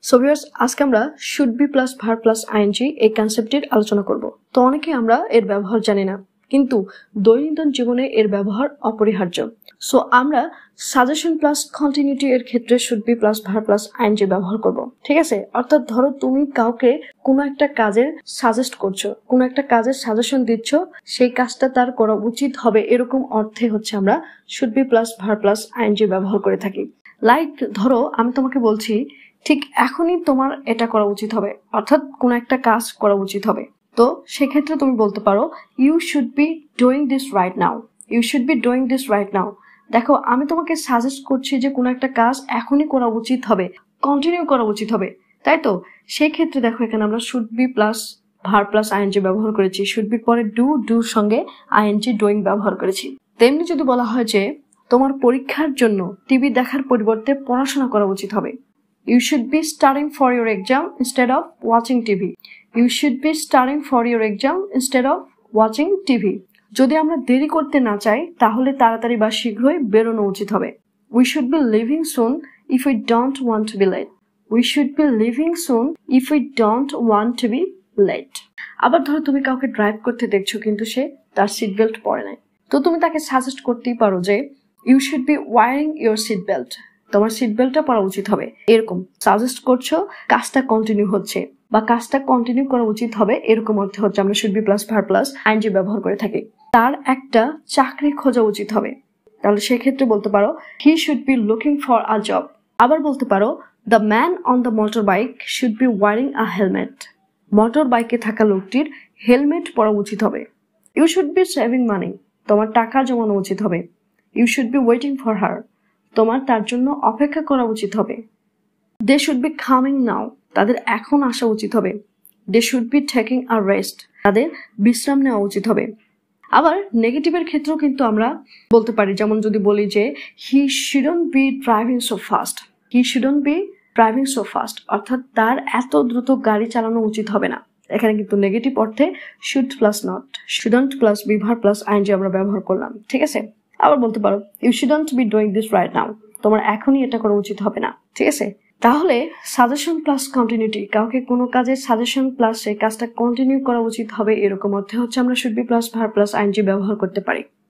So viewers, আজকে আমরা should be plus verb plus ING এই কনসেপ্টের আলোচনা করব। তো অনেকে আমরা এর ব্যবহার জানি না, কিন্তু দৈনন্দিন জীবনে এর ব্যবহার অপরিহার্য। সো আমরা সাজেশন প্লাস কন্টিনিউটি এর ক্ষেত্রে should be plus verb plus ING ব্যবহার করব। ঠিক আছে? অর্থাৎ ধরো তুমি কাউকে কোনো একটা কাজের সাজেস্ট করছো, কোনো একটা কাজের সাজেশন দিচ্ছ, সেই কাজটা তার করা উচিত হবে, এরকম অর্থে হচ্ছে আমরা should be plus verb plus ING ব্যবহার করে থাকি। লাইক ধরো আমি তোমাকে বলছি ঠিক এখনই তোমার এটা করা উচিত হবে, অর্থাৎ কোন একটা কাজ করা উচিত হবে। তো সেক্ষেত্রে তুমি বলতে পারো you should be doing this right now, you should be doing this right now. দেখো, আমি তোমাকে সাজেস্ট করছি যে কোন একটা কাজ এখনই করা উচিত হবে, কন্টিনিউ করা উচিত হবে, তাই তো? সেই ক্ষেত্রে দেখো এখানে আমরা should be plus verb plus ING ব্যবহার করেছি। শুড বি পরে ডুর সঙ্গে আইএনজি ডুইং ব্যবহার করেছি। তেমনি যদি বলা হয় যে তোমার পরীক্ষার জন্য টিভি দেখার পরিবর্তে পড়াশোনা করা উচিত হবে, you should be studying for your exam instead of watching TV. You should be studying for your exam instead of watching TV. যদি আমরা দেরি করতে না চাই তাহলে তাড়াতাড়ি বা শীঘ্রই বেরোনো উচিত হবে। We should be leaving soon if we don't want to be late. We should be leaving soon if we don't want to be late. আবার ধরো তুমি কাউকে ড্রাইভ করতে দেখছো কিন্তু সে তার সিট বেল্ট পরে নাই, তো তুমি তাকে সাজেস্ট করতেই পারো যে you should be wearing your seat belt. তোমার সিট বেল্টটা পরা উচিত হবে, এরকম সাজেস্ট করছো, কাজটা কন্টিনিউ হচ্ছে বা কাজটা কন্টিনিউ করা উচিত হবে, এরকম অর্থে হচ্ছে আমরা should be plus verb plus ING ব্যবহার করে থাকি। তার একটা চাকরি খোঁজা উচিত হবে, তাহলে সেক্ষেত্রে বলতে পারো he should be looking for a job. আবার বলতে পারো the man on the motor bike should be wearing a helmet. Motor বাইকে থাকা লোকটির হেলমেট পরা উচিত হবে। You should be saving money. তোমার টাকা জমানো উচিত হবে। You should be waiting for her. তোমার তার জন্য অপেক্ষা করা উচিত হবে। They should be coming now. তাদের এখন আসা উচিত হবে। They should be taking a rest. তাদের বিশ্রাম নেওয়া উচিত হবে। আবার নেগেটিভের ক্ষেত্রেও কিন্তু আমরা বলতে পারি, যেমন যদি বলি যে he shouldn't be driving so fast. He shouldn't be driving so fast, অর্থাৎ তার এত দ্রুত গাড়ি চালানো উচিত হবে না। এখানে কিন্তু নেগেটিভ অর্থে should plus not, shouldn't plus be verb plus ING আমরা ব্যবহার করলাম। ঠিক আছে? আবার বলতে পারো you shouldn't be doing this right now. তোমার এখনই এটা করা উচিত হবে না। ঠিক আছে? তাহলে সাজেশন প্লাস কন্টিনিউটি, কাউকে কোনো কাজের সাজেশন প্লাস সেই কাজটা কন্টিনিউ করা উচিত হবে, এরকম অর্থে হচ্ছে আমরা should be plus verb plus ING ব্যবহার করতে পারি।